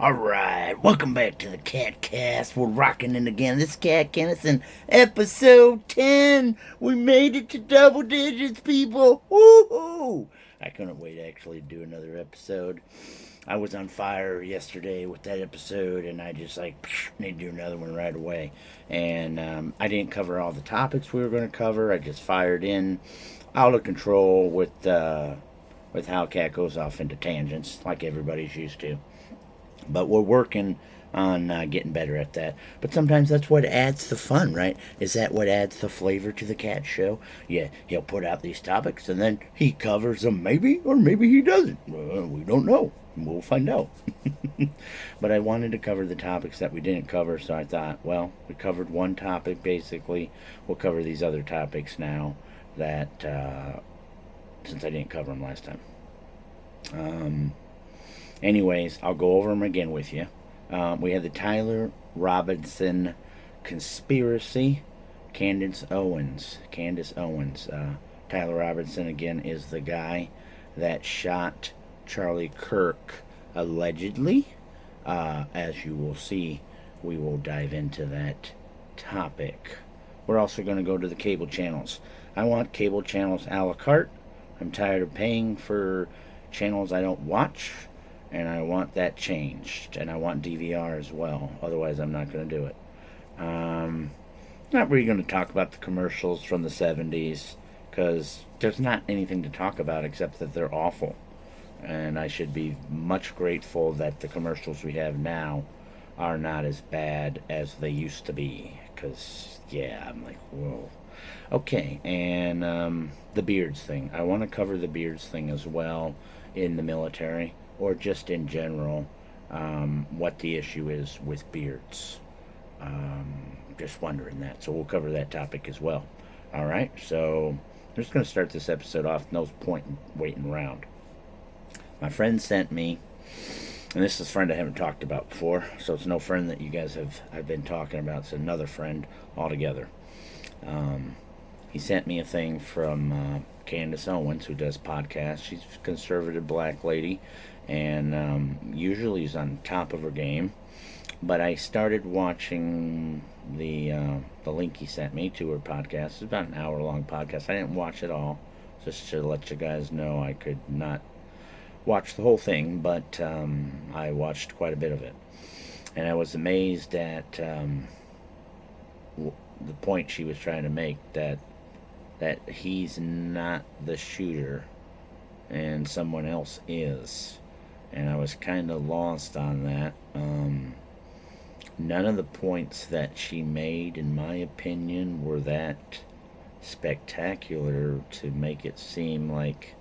Alright, welcome back to the Cat Cast. We're rocking it again. This is Cat Cast in episode 10. We made it to double digits, people. Woohoo! I couldn't wait to actually do another episode. I was on fire yesterday with that episode, and I just need to do another one right away. And I didn't cover all the topics we were going to cover. I just fired in out of control with how Cat goes off into tangents, like everybody's used to. But we're working on getting better at that. But sometimes that's what adds the fun, right? Is that what adds the flavor to the Cat show? Yeah, he'll put out these topics and then he covers them, maybe, or maybe he doesn't. We don't know. We'll find out. But I wanted to cover the topics that we didn't cover, so I thought, well, we covered one topic basically. We'll cover these other topics now that since I didn't cover them last time. Anyways, I'll go over them again with you. We had the Tyler Robinson conspiracy. Candace Owens. Tyler Robinson, again, is the guy that shot Charlie Kirk, allegedly. As you will see, we will dive into that topic. We're also going to go to the cable channels. I want cable channels a la carte. I'm tired of paying for channels I don't watch, and I want that changed, and I want DVR as well. Otherwise, I'm not going to do it. Not really going to talk about the commercials from the 70s, because there's not anything to talk about except that they're awful. And I should be much grateful that the commercials we have now are not as bad as they used to be. Because, yeah, I'm like, whoa. Okay, and the beards thing. I want to cover the beards thing as well in the military, or just in general, what the issue is with beards. Just wondering that. So we'll cover that topic as well. All right, so I'm just going to start this episode off. No point in waiting around. My friend sent me, and this is a friend I haven't talked about before, so it's no friend that you guys I've been talking about. It's another friend altogether. He sent me a thing from Candace Owens, who does podcasts. She's a conservative black lady, and usually is on top of her game. But I started watching the link he sent me to her podcast. It's about an hour-long podcast. I didn't watch it all, just to let you guys know I could not watch the whole thing, but I watched quite a bit of it. And I was amazed at the point she was trying to make, that he's not the shooter and someone else is. And I was kind of lost on that. None of the points that she made, in my opinion, were that spectacular to make it seem like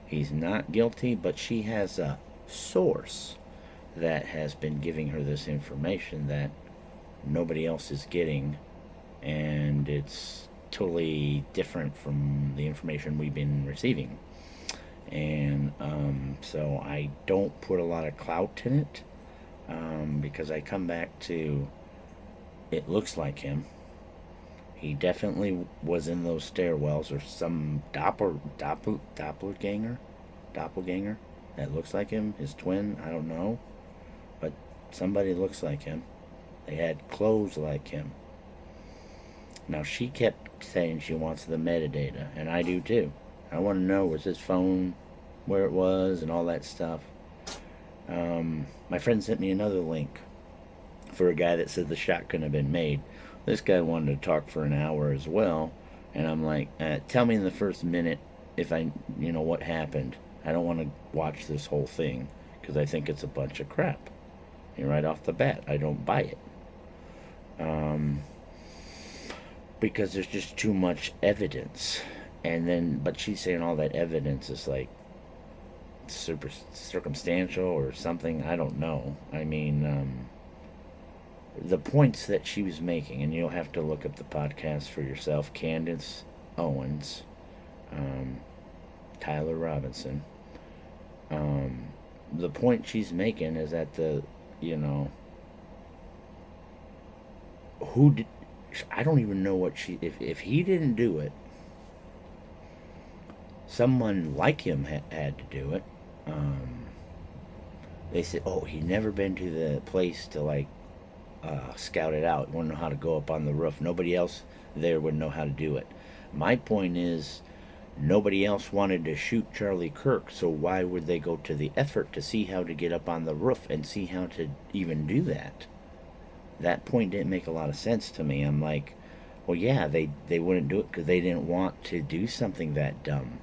he's not guilty, but she has a source that has been giving her this information that nobody else is getting, and it's totally different from the information we've been receiving. And so I don't put a lot of clout in it, because I come back to, it looks like him. He definitely was in those stairwells, or some doppelganger that looks like him, his twin, I don't know. But somebody looks like him. They had clothes like him. Now, she kept saying she wants the metadata, and I do too. I want to know, was his phone where it was and all that stuff. My friend sent me another link for a guy that said the shot couldn't have been made. This guy wanted to talk for an hour as well, and I'm like, tell me in the first minute if what happened. I don't want to watch this whole thing, because I think it's a bunch of crap. And right off the bat, I don't buy it. Because there's just too much evidence. But she's saying all that evidence is like super circumstantial or something. I don't know. I mean, the points that she was making, and you'll have to look up the podcast for yourself. Candace Owens, Tyler Robinson. The point she's making is that who did. I don't even know what she. If he didn't do it, someone like him had to do it. they said, oh, he'd never been to the place to like scout it out. He wouldn't know how to go up on the roof. Nobody else there would know how to do it. My point is, nobody else wanted to shoot Charlie Kirk, so why would they go to the effort to see how to get up on the roof and see how to even do that? That point didn't make a lot of sense to me. I'm like, well, yeah, they wouldn't do it because they didn't want to do something that dumb.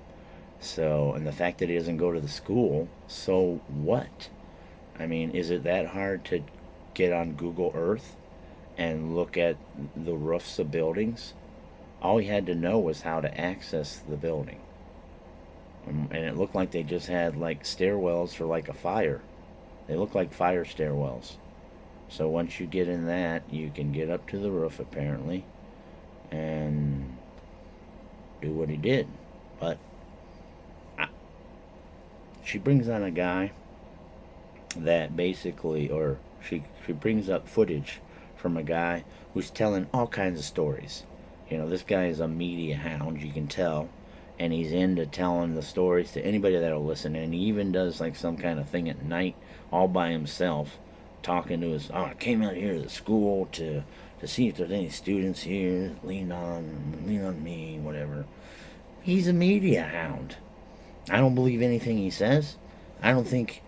So, and the fact that he doesn't go to the school, so what? I mean, is it that hard to get on Google Earth and look at the roofs of buildings? All he had to know was how to access the building. And it looked like they just had like stairwells for like a fire. They look like fire stairwells. So once you get in that, you can get up to the roof apparently and do what he did. But she brings on a guy that basically, or she brings up footage from a guy who's telling all kinds of stories. You know, this guy is a media hound, you can tell, and he's into telling the stories to anybody that'll listen. And he even does like some kind of thing at night, all by himself, talking to his. Oh, I came out here to the school to see if there's any students here. Lean on me, whatever. He's a media hound. I don't believe anything he says. I think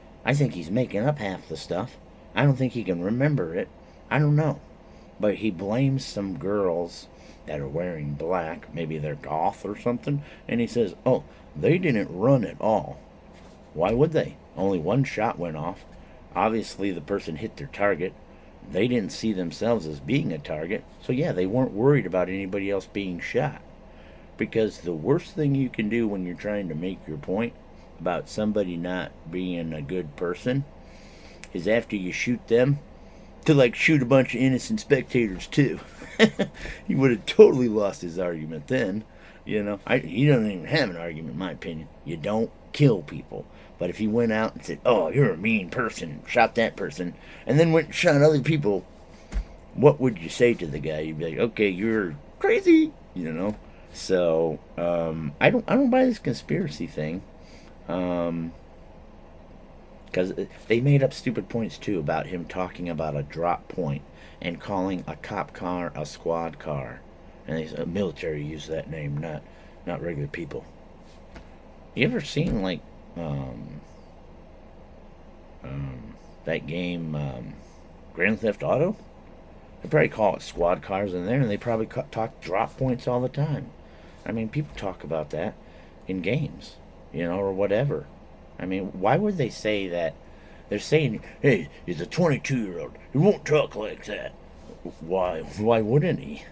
he's making up half the stuff. I don't think he can remember it. I don't know. But he blames some girls that are wearing black. Maybe they're goth or something. And he says, oh, they didn't run at all. Why would they? Only one shot went off. Obviously, the person hit their target. They didn't see themselves as being a target. So, yeah, they weren't worried about anybody else being shot. Because the worst thing you can do when you're trying to make your point about somebody not being a good person is after you shoot them to like shoot a bunch of innocent spectators too. He would have totally lost his argument then. You know, he doesn't even have an argument in my opinion. You don't kill people. But if he went out and said, oh, you're a mean person, shot that person, and then went and shot other people, what would you say to the guy? You'd be like, okay, you're crazy, you know. So I don't buy this conspiracy thing, because they made up stupid points too about him talking about a drop point and calling a cop car a squad car, and they said military use that name, not regular people. You ever seen like that game Grand Theft Auto? They probably call it squad cars in there, and they probably talk drop points all the time. I mean, people talk about that in games, you know, or whatever. I mean, why would they say that? They're saying, hey, he's a 22-year-old. He won't talk like that. Why? Why wouldn't he?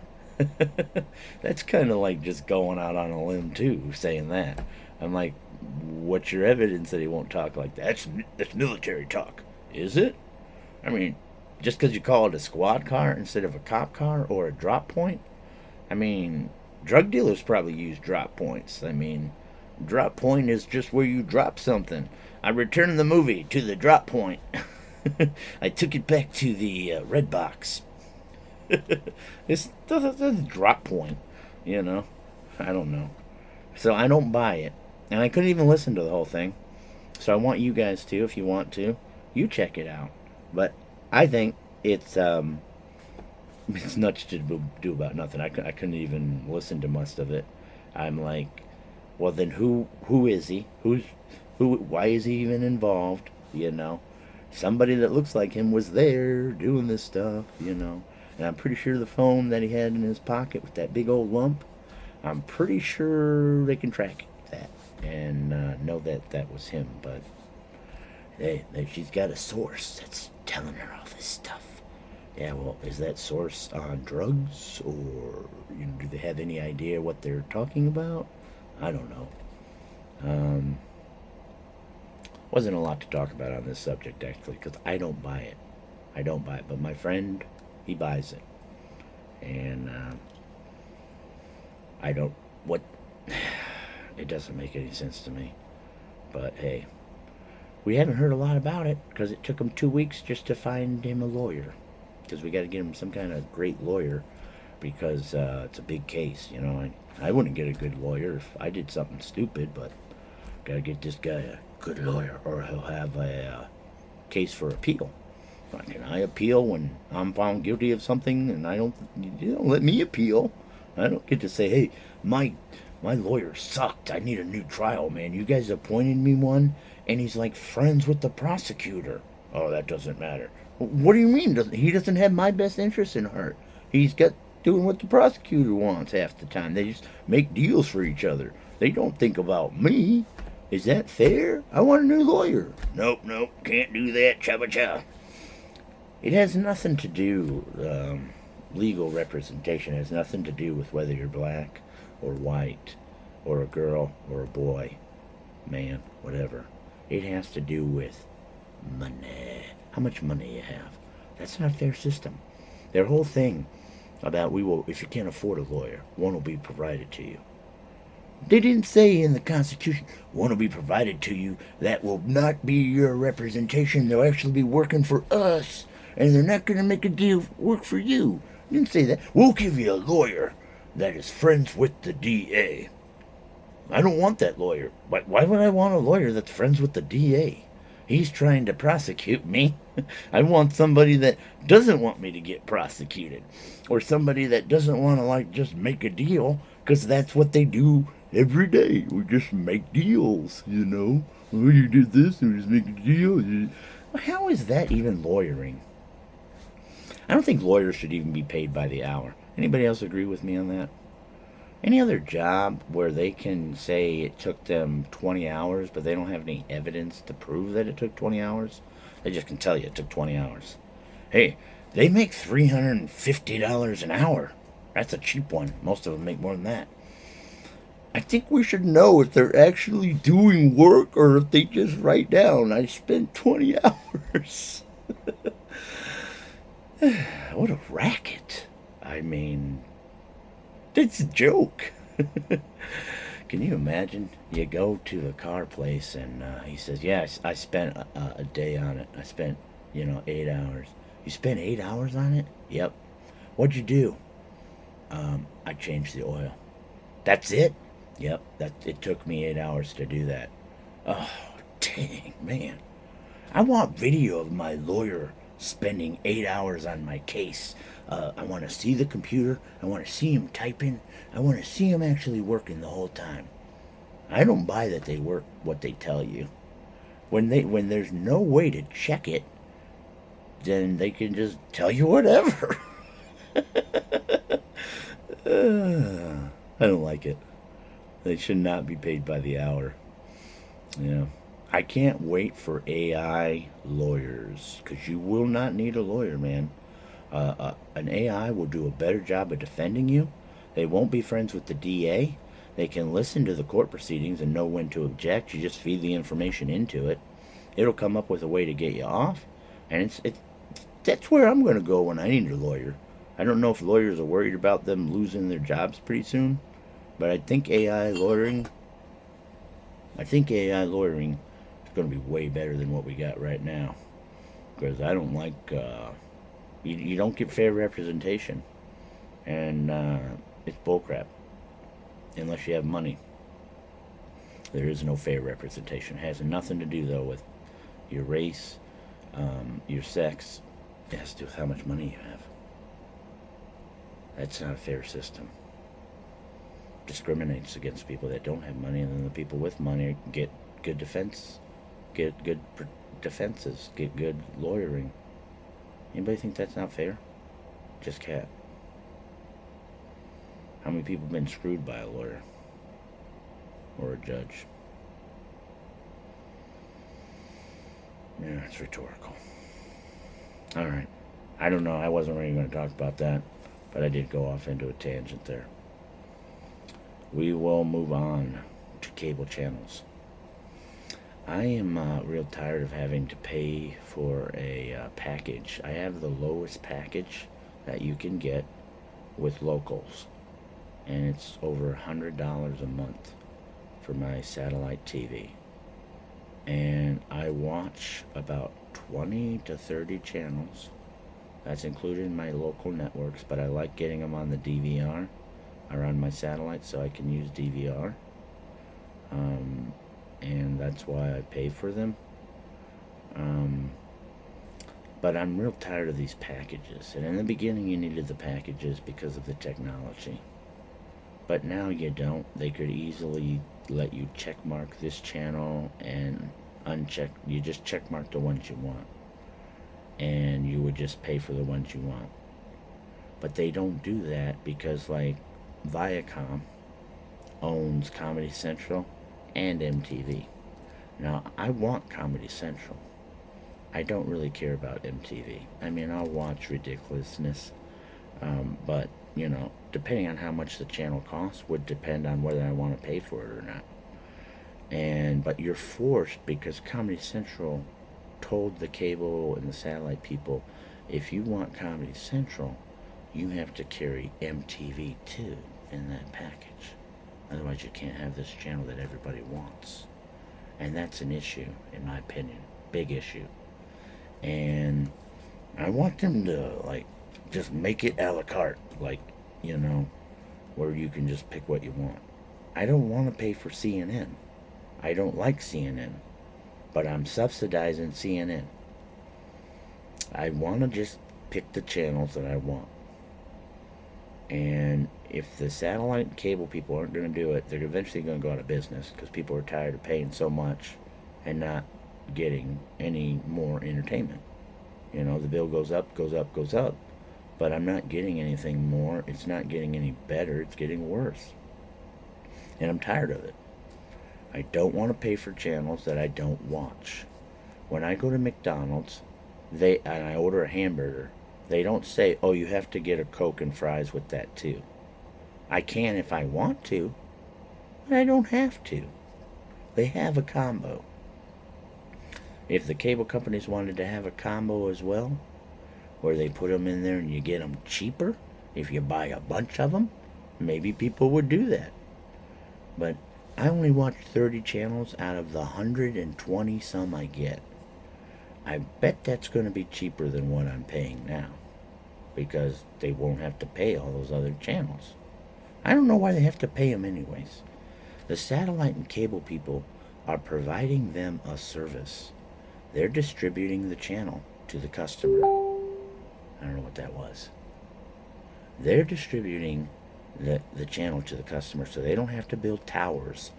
That's kind of like just going out on a limb, too, saying that. I'm like, what's your evidence that he won't talk like that? That's military talk. Is it? I mean, just because you call it a squad car instead of a cop car or a drop point? I mean, drug dealers probably use drop points. I mean, drop point is just where you drop something. I returned the movie to the drop point. I took it back to the red box. It's a drop point, you know? I don't know. So I don't buy it. And I couldn't even listen to the whole thing. So I want you guys to, if you want to, you check it out. But I think it's nuts to do about nothing. I couldn't even listen to most of it. I'm like, well, then who is he? Why is he even involved? You know, somebody that looks like him was there doing this stuff. You know, and I'm pretty sure the phone that he had in his pocket with that big old lump, I'm pretty sure they can track that and know that that was him. But she's got a source that's telling her all this stuff. Yeah, well, is that source on drugs, or do they have any idea what they're talking about? I don't know. Wasn't a lot to talk about on this subject, actually, because I don't buy it. I don't buy it, but my friend, he buys it. And I don't, what, it doesn't make any sense to me. But hey, we haven't heard a lot about it, because it took him 2 weeks just to find him a lawyer. Because we got to get him some kind of great lawyer, because it's a big case, you know. I wouldn't get a good lawyer if I did something stupid, but got to get this guy a good lawyer, or he'll have a case for appeal. Like, can I appeal when I'm found guilty of something and you don't let me appeal? I don't get to say, hey, my my lawyer sucked. I need a new trial, man. You guys appointed me one, and he's like friends with the prosecutor. Oh, that doesn't matter. What do you mean? He doesn't have my best interest in heart? He's got doing what the prosecutor wants half the time. They just make deals for each other. They don't think about me. Is that fair? I want a new lawyer. Nope, nope, can't do that. Chubba cha. It has nothing to do. Legal representation has nothing to do with whether you're black or white or a girl or a boy, man, whatever. It has to do with money. How much money you have. That's not a fair system. Their whole thing about if you can't afford a lawyer, one will be provided to you. They didn't say in the Constitution, one will be provided to you that will not be your representation. They'll actually be working for us, and they're not going to make a deal work for you. They didn't say that. We'll give you a lawyer that is friends with the DA. I don't want that lawyer. Why would I want a lawyer that's friends with the DA? He's trying to prosecute me. I want somebody that doesn't want me to get prosecuted. Or somebody that doesn't want to, just make a deal, because that's what they do every day. We just make deals, you know? Oh, you did this, and we just make a deal. How is that even lawyering? I don't think lawyers should even be paid by the hour. Anybody else agree with me on that? Any other job where they can say it took them 20 hours, but they don't have any evidence to prove that it took 20 hours? They just can tell you it took 20 hours. Hey, they make $350 an hour. That's a cheap one. Most of them make more than that. I think we should know if they're actually doing work or if they just write down, I spent 20 hours. What a racket. I mean, it's a joke. Can you imagine? You go to the car place and he says, yeah, I spent a day on it. I spent, 8 hours. You spent 8 hours on it? Yep. What'd you do? I changed the oil. That's it? Yep. It took me 8 hours to do that. Oh, dang, man. I want video of my lawyer spending 8 hours on my case. I want to see the computer. I want to see him typing. I want to see him actually working the whole time. I don't buy that they work what they tell you. When there's no way to check it, then they can just tell you whatever. I don't like it. They should not be paid by the hour. Yeah. I can't wait for AI lawyers, because you will not need a lawyer, man. An AI will do a better job of defending you. They won't be friends with the DA. They can listen to the court proceedings and know when to object. You just feed the information into it. It'll come up with a way to get you off. And that's where I'm going to go when I need a lawyer. I don't know if lawyers are worried about them losing their jobs pretty soon, but I think AI lawyering is going to be way better than what we got right now. Because I don't like, you don't get fair representation. And it's bullcrap. Unless you have money. There is no fair representation. It has nothing to do, though, with your race, your sex. It has to do with how much money you have. That's not a fair system. Discriminates against people that don't have money, and then the people with money get good defense, get good defenses, get good lawyering. Anybody think that's not fair? Just Cat. How many people have been screwed by a lawyer or a judge? Yeah, it's rhetorical. All right. I don't know. I wasn't really going to talk about that, but I did go off into a tangent there. We will move on to cable channels. I am real tired of having to pay for a package. I have the lowest package that you can get with locals, and it's over $100 a month for my satellite TV. And I watch about 20 to 30 channels. That's included in my local networks, but I like getting them on the DVR or on my satellite so I can use DVR. And that's why I pay for them. But I'm real tired of these packages. And in the beginning, you needed the packages because of the technology. But now you don't. They could easily let you check mark this channel and uncheck. You just check mark the ones you want. And you would just pay for the ones you want. But they don't do that because, like, Viacom owns Comedy Central and MTV. Now, I want Comedy Central. I don't really care about MTV. I mean, I'll watch ridiculousness, but, depending on how much the channel costs would depend on whether I want to pay for it or not. But you're forced because Comedy Central told the cable and the satellite people, if you want Comedy Central, you have to carry MTV too in that package. Otherwise, you can't have this channel that everybody wants. And that's an issue, in my opinion. Big issue. And I want them to, like, just make it a la carte. Like, where you can just pick what you want. I don't want to pay for CNN. I don't like CNN. But I'm subsidizing CNN. I want to just pick the channels that I want. And if the satellite and cable people aren't going to do it, they're eventually going to go out of business because people are tired of paying so much and not getting any more entertainment. The bill goes up, goes up, goes up, but I'm not getting anything more. It's not getting any better. It's getting worse. And I'm tired of it. I don't want to pay for channels that I don't watch. When I go to McDonald's, and I order a hamburger, they don't say, oh, you have to get a Coke and fries with that too. I can if I want to, but I don't have to. They have a combo. If the cable companies wanted to have a combo as well, where they put them in there and you get them cheaper, if you buy a bunch of them, maybe people would do that. But I only watch 30 channels out of the 120 some I get. I bet that's going to be cheaper than what I'm paying now, because they won't have to pay all those other channels. I don't know why they have to pay them anyways. The satellite and cable people are providing them a service. They're distributing the channel to the customer. I don't know what that was. They're distributing the channel to the customer so they don't have to build towers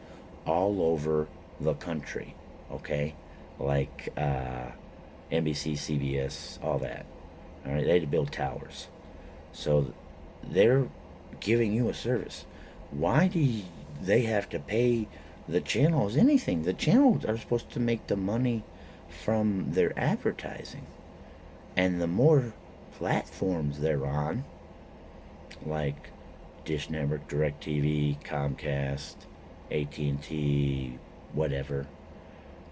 all over the country, okay? Like NBC, CBS, all that. All right, they had to build towers. So they're giving you a service. Why do they have to pay the channels anything? The channels are supposed to make the money from their advertising. And the more platforms they're on, like Dish Network, DirecTV, Comcast, AT&T, whatever,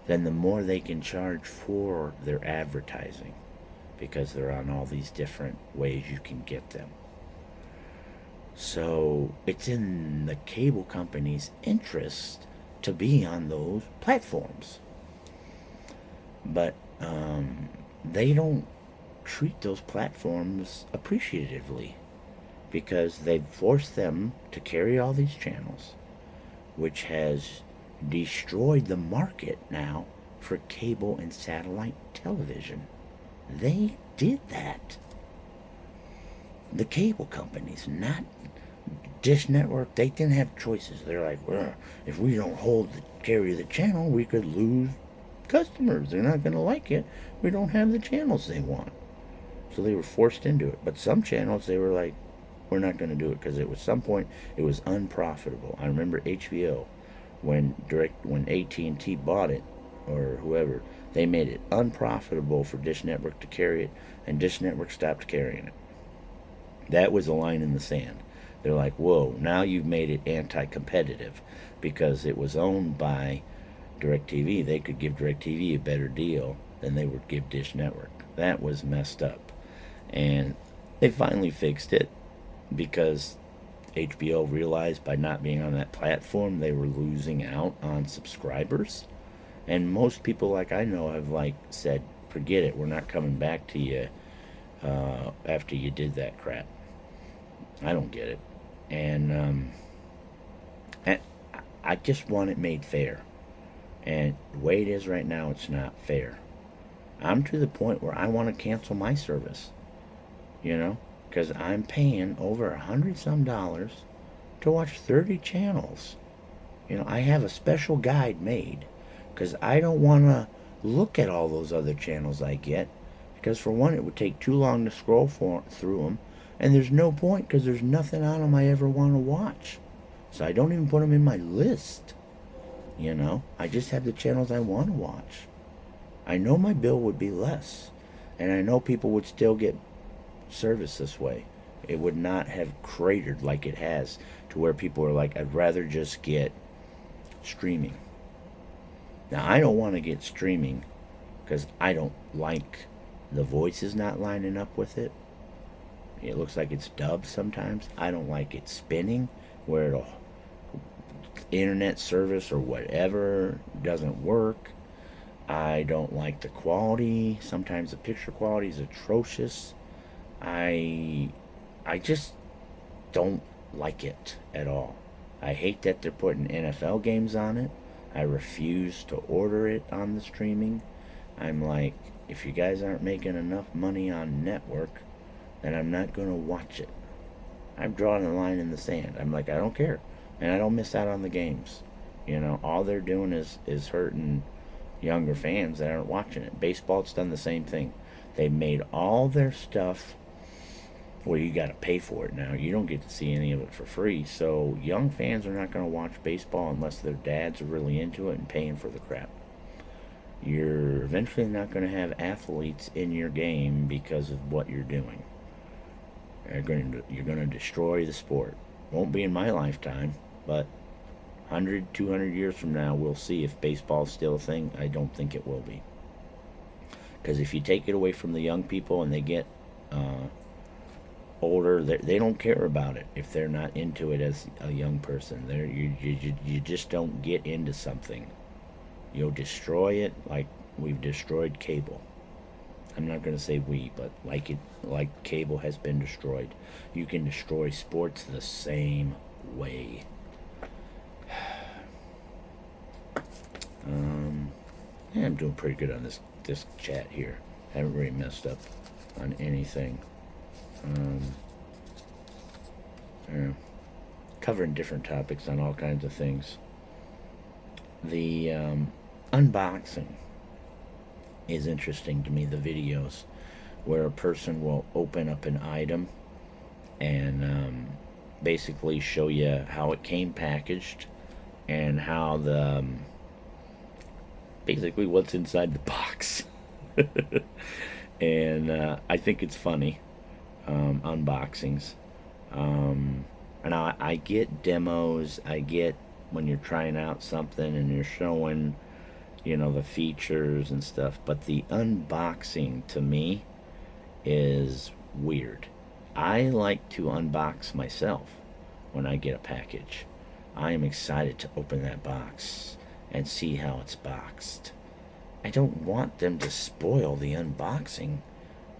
then the more they can charge for their advertising, because they're on all these different ways you can get them. So it's in the cable company's interest to be on those platforms. But they don't treat those platforms appreciatively, because they've forced them to carry all these channels, which has destroyed the market now for cable and satellite television. They did that. The cable companies, not Dish Network. They didn't have choices. They're like, well, if we don't carry the channel, we could lose customers. They're not going to like it. We don't have the channels they want. So they were forced into it. But some channels, they were like, we're not going to do it, because it was some point it was unprofitable. I remember HBO, when AT&T bought it, or whoever, they made it unprofitable for Dish Network to carry it, and Dish Network stopped carrying it. That was a line in the sand. They're like, whoa, now you've made it anti-competitive, because it was owned by DirecTV. They could give DirecTV a better deal than they would give Dish Network. That was messed up. And they finally fixed it, because HBO realized by not being on that platform, they were losing out on subscribers. And most people, like I know, have said, forget it, we're not coming back to you after you did that crap. I don't get it. And I just want it made fair. And the way it is right now, it's not fair. I'm to the point where I want to cancel my service, because I'm paying over $100 to watch 30 channels. I have a special guide made because I don't want to look at all those other channels I get, because for one, it would take too long to scroll through them, and there's no point because there's nothing on them I ever want to watch. So I don't even put them in my list. I just have the channels I want to watch. I know my bill would be less, and I know people would still get service this way. It would not have cratered like it has, to where people are like, I'd rather just get streaming. Now, I don't want to get streaming because I don't like the voices not lining up with it. It looks like it's dubbed sometimes. I don't like it spinning where the internet service or whatever doesn't work. I don't like the quality. Sometimes the picture quality is atrocious. I just don't like it at all. I hate that they're putting NFL games on it. I refuse to order it on the streaming. I'm like, if you guys aren't making enough money on network, then I'm not going to watch it. I've drawn a line in the sand. I'm like, I don't care. And I don't miss out on the games. All they're doing is hurting younger fans that aren't watching it. Baseball's done the same thing. They made all their stuff where you got to pay for it now. You don't get to see any of it for free. So young fans are not going to watch baseball unless their dads are really into it and paying for the crap. You're eventually not going to have athletes in your game because of what you're doing. You're going to destroy the sport. Won't be in my lifetime, but 100, 200 years from now, we'll see if baseball's still a thing. I don't think it will be. Because if you take it away from the young people and they get older, they don't care about it if they're not into it as a young person. You just don't get into something. You'll destroy it like we've destroyed cable. I'm not going to say we, but like cable has been destroyed. You can destroy sports the same way. Yeah, I'm doing pretty good on this chat here. Haven't really messed up on anything. Yeah, covering different topics on all kinds of things. The unboxing is interesting to me. The videos where a person will open up an item and basically show you how it came packaged and how the basically what's inside the box. And I think it's funny, unboxings. And I get demos. I get when you're trying out something and you're showing, the features and stuff. But the unboxing to me is weird. I like to unbox myself when I get a package. I am excited to open that box and see how it's boxed. I don't want them to spoil the unboxing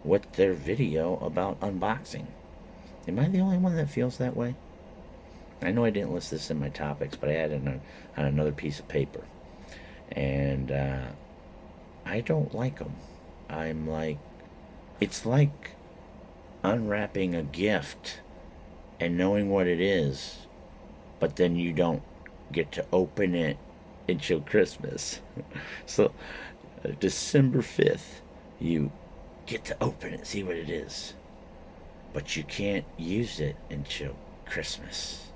with their video about unboxing. Am I the only one that feels that way? I know I didn't list this in my topics, but I had it on another piece of paper. And I don't like them. I'm like, it's like unwrapping a gift and knowing what it is, but then you don't get to open it until Christmas. So December 5th, you get to open it, see what it is, but you can't use it until Christmas.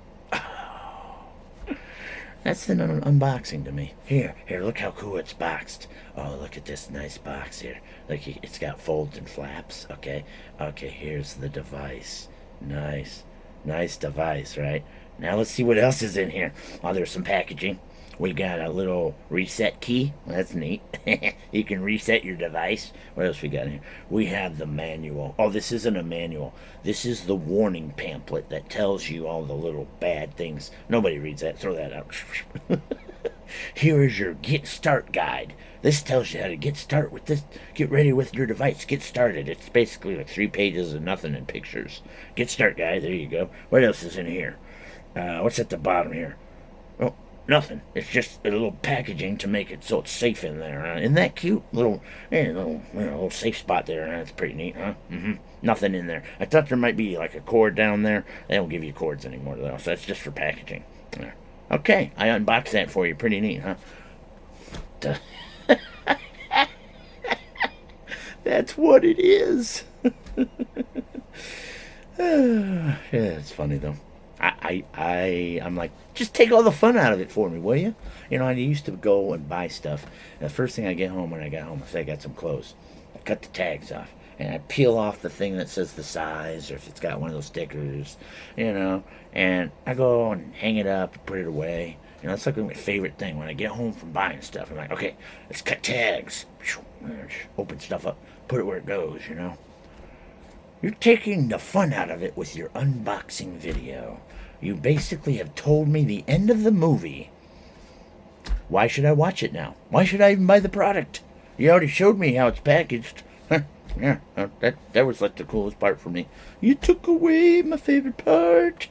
That's an unboxing to me. Here, look how cool it's boxed. Oh, look at this nice box here. Look, it's got folds and flaps. Okay, here's the device. Nice device, right? Now let's see what else is in here. Oh, there's some packaging. We got a little reset key. Well, that's neat. You can reset your device. What else we got here? We have the manual. Oh, this isn't a manual. This is the warning pamphlet that tells you all the little bad things. Nobody reads that. Throw that out. Here is your get start guide. This tells you how to get start with this. Get ready with your device. Get started. It's basically like 3 pages of nothing and pictures. Get start guide. There you go. What else is in here? What's at the bottom here? Oh, Nothing. It's just a little packaging to make it so it's safe in there. Isn't that cute? Little safe spot there. That's pretty neat, huh? Mm-hmm. Nothing in there. I thought there might be like a cord down there. They don't give you cords anymore, though, so that's just for packaging. There. Okay, I unboxed that for you. Pretty neat, huh? Duh. That's what it is. Yeah, it's funny though. I'm like, just take all the fun out of it for me, will you? You know, I used to go and buy stuff. And the first thing I get home when I got home, I say I got some clothes. I cut the tags off and I peel off the thing that says the size or if it's got one of those stickers, you know. And I go and hang it up, and put it away. You know, that's like my favorite thing when I get home from buying stuff. I'm like, okay, let's cut tags. Open stuff up, put it where it goes, you know. You're taking the fun out of it with your unboxing video. You basically have told me the end of the movie. Why should I watch it now? Why should I even buy the product? You already showed me how it's packaged. Yeah, that was like the coolest part for me. You took away my favorite part.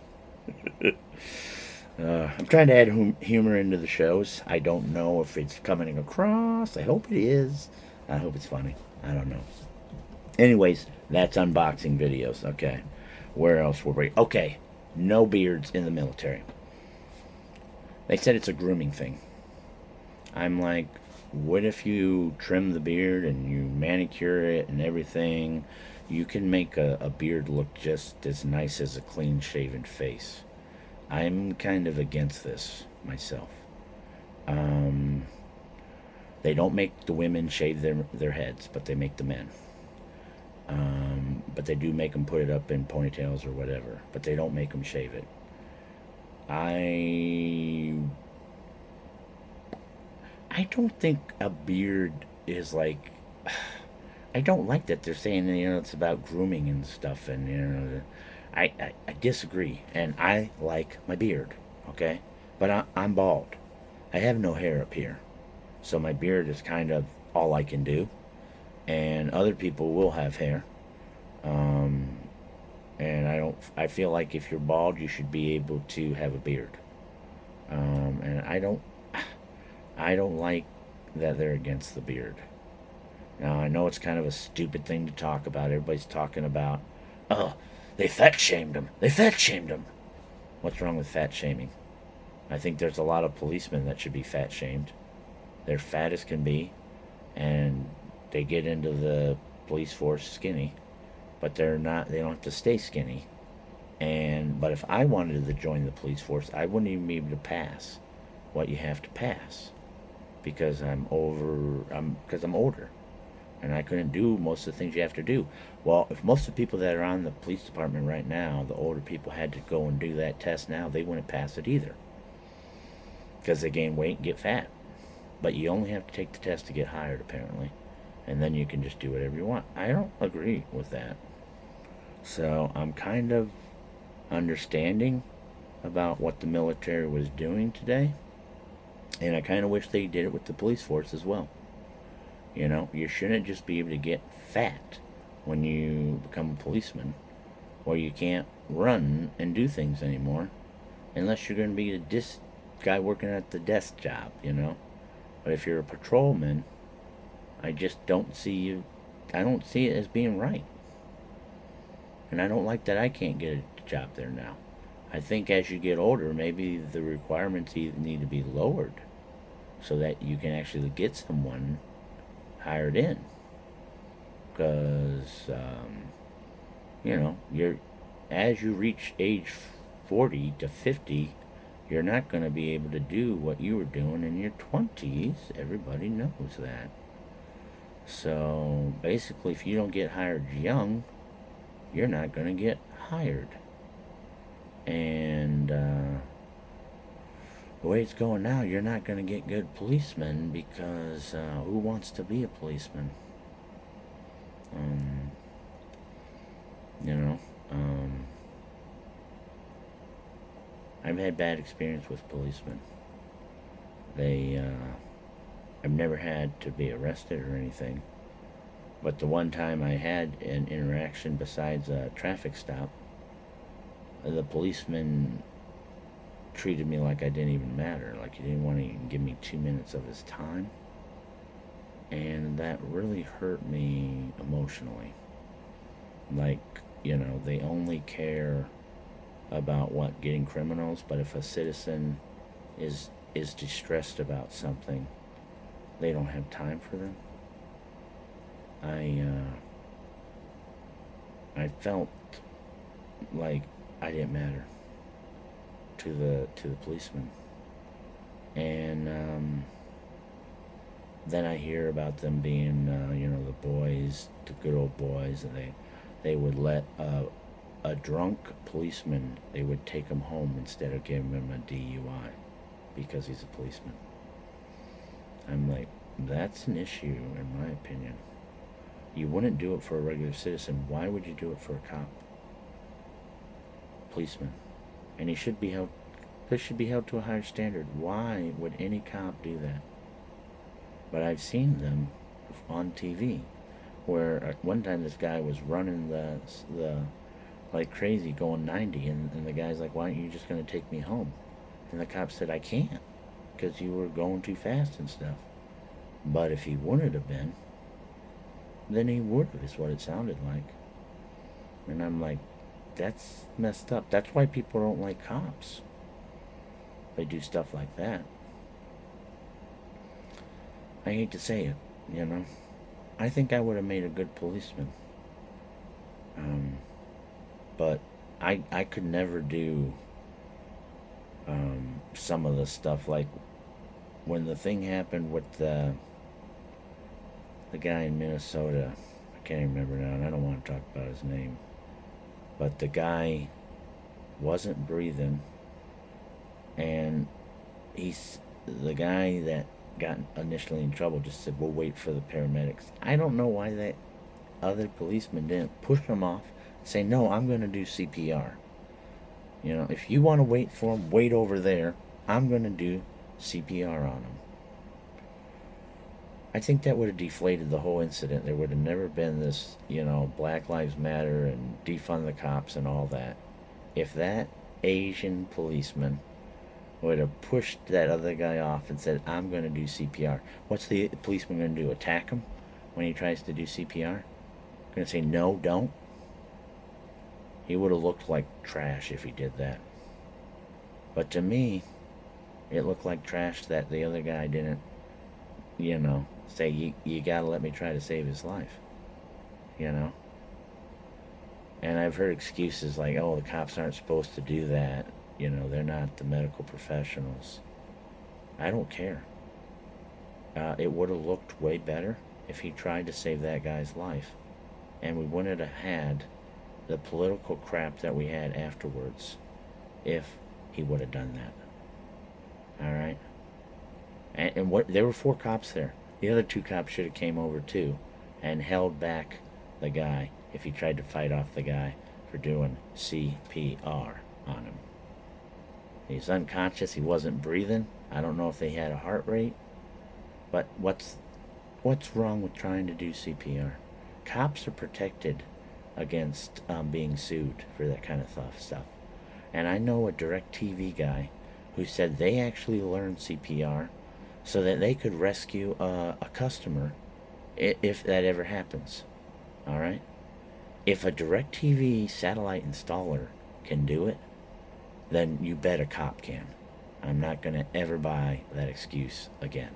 I'm trying to add humor into the shows. I don't know if it's coming across. I hope it is. I hope it's funny. I don't know. Anyways, that's unboxing videos. Okay. Where else were we? Okay. No beards in the military. They said it's a grooming thing. I'm like, what if you trim the beard and you manicure it and everything? You can make a beard look just as nice as a clean shaven face. I'm kind of against this myself. They don't make the women shave their heads, but they make the men. But they do make them put it up in ponytails or whatever. But they don't make them shave it. I don't think a beard is like. I don't like that they're saying, you know, it's about grooming and stuff, and you know, I disagree, and I like my beard, okay, but I'm bald. I have no hair up here, so my beard is kind of all I can do, and other people will have hair, um, and I feel like if you're bald, you should be able to have a beard, and I don't like that they're against the beard. Now, I know it's kind of a stupid thing to talk about. Everybody's talking about, oh, they fat shamed him. They fat shamed him. What's wrong with fat shaming? I think there's a lot of policemen that should be fat shamed. They're fat as can be, and they get into the police force skinny, but they're not. They don't have to stay skinny. But if I wanted to join the police force, I wouldn't even be able to pass what you have to pass because I'm older. And I couldn't do most of the things you have to do. Well, if most of the people that are on the police department right now, the older people, had to go and do that test now, they wouldn't pass it either. Because they gain weight and get fat. But you only have to take the test to get hired, apparently. And then you can just do whatever you want. I don't agree with that. So I'm kind of understanding about what the military was doing today. And I kind of wish they did it with the police force as well. You know, you shouldn't just be able to get fat when you become a policeman, or you can't run and do things anymore, unless you're going to be a guy working at the desk job, you know. But if you're a patrolman, I just don't see you. I don't see it as being right, and I don't like that I can't get a job there now. I think as you get older, maybe the requirements need to be lowered, so that you can actually get someone hired in, because you know, as you reach age 40 to 50, you're not going to be able to do what you were doing in your 20s. Everybody knows that. So basically, if you don't get hired young, you're not going to get hired. And the way it's going now, you're not going to get good policemen, because who wants to be a policeman? You know, I've had bad experience with policemen. I've never had to be arrested or anything, but the one time I had an interaction besides a traffic stop, the policeman treated me like I didn't even matter. Like he didn't want to even give me 2 minutes of his time. And that really hurt me emotionally. Like, they only care about what, getting criminals, but if a citizen is distressed about something, they don't have time for them. I felt like I didn't matter to the policeman. And then I hear about them being, the boys, the good old boys, and they would let a drunk policeman, they would take him home instead of giving him a DUI because he's a policeman. I'm like, that's an issue, in my opinion. You wouldn't do it for a regular citizen. Why would you do it for a cop? Policeman. And he should be held. This should be held to a higher standard. Why would any cop do that? But I've seen them on TV, where one time this guy was running the like crazy, going 90, and the guy's like, "Why aren't you just going to take me home?" And the cop said, "I can't, because you were going too fast and stuff." But if he wouldn't have been, then he would have, is what it sounded like. And I'm like, that's messed up. That's why people don't like cops. They do stuff like that. I hate to say it, I think I would have made a good policeman. But I could never do some of the stuff, like when the thing happened with the guy in Minnesota. I can't even remember now, and I don't want to talk about his name. But the guy wasn't breathing, and the guy that got initially in trouble just said, "We'll wait for the paramedics." I don't know why that other policeman didn't push him off and say, "No, I'm going to do CPR. If you want to wait for him, wait over there. I'm going to do CPR on him." I think that would have deflated the whole incident. There would have never been this, Black Lives Matter and defund the cops and all that. If that Asian policeman would have pushed that other guy off and said, "I'm going to do CPR," what's the policeman going to do? Attack him when he tries to do CPR? Going to say, "No, don't"? He would have looked like trash if he did that. But to me, it looked like trash that the other guy didn't, say, you gotta let me try to save his life. And I've heard excuses like, "Oh, the cops aren't supposed to do that. They're not the medical professionals." I don't care. It would have looked way better if he tried to save that guy's life. And we wouldn't have had the political crap that we had afterwards if he would have done that. Alright? And what, there were 4 cops there. The other 2 cops should have came over too and held back the guy if he tried to fight off the guy for doing CPR on him. He's unconscious. He wasn't breathing. I don't know if they had a heart rate. But what's wrong with trying to do CPR? Cops are protected against being sued for that kind of stuff. And I know a DirecTV guy who said they actually learned CPR so that they could rescue a customer if that ever happens. Alright? If a DirecTV satellite installer can do it, then you bet a cop can. I'm not going to ever buy that excuse again.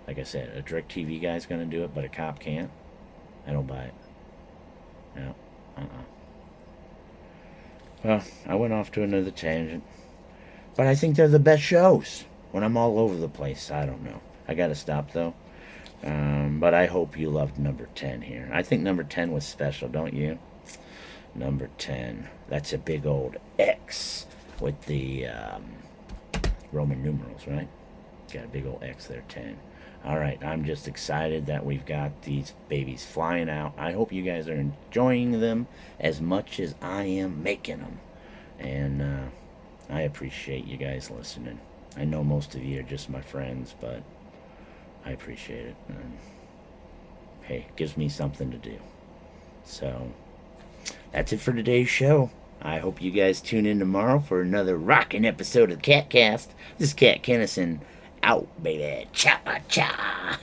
Like I said, a DirecTV guy's going to do it, but a cop can't. I don't buy it. No. Well, I went off to another tangent. But I think they're the best shows. When I'm all over the place, I don't know. I gotta stop though. But I hope you loved number 10 here. I think number 10 was special, don't you? Number 10. That's a big old X with the Roman numerals, right? Got a big old X there, 10. Alright, I'm just excited that we've got these babies flying out. I hope you guys are enjoying them as much as I am making them. And I appreciate you guys listening. I know most of you are just my friends, but I appreciate it. And hey, it gives me something to do. So, that's it for today's show. I hope you guys tune in tomorrow for another rocking episode of Cat Cast. This is Cat Kennison out, baby. Cha cha.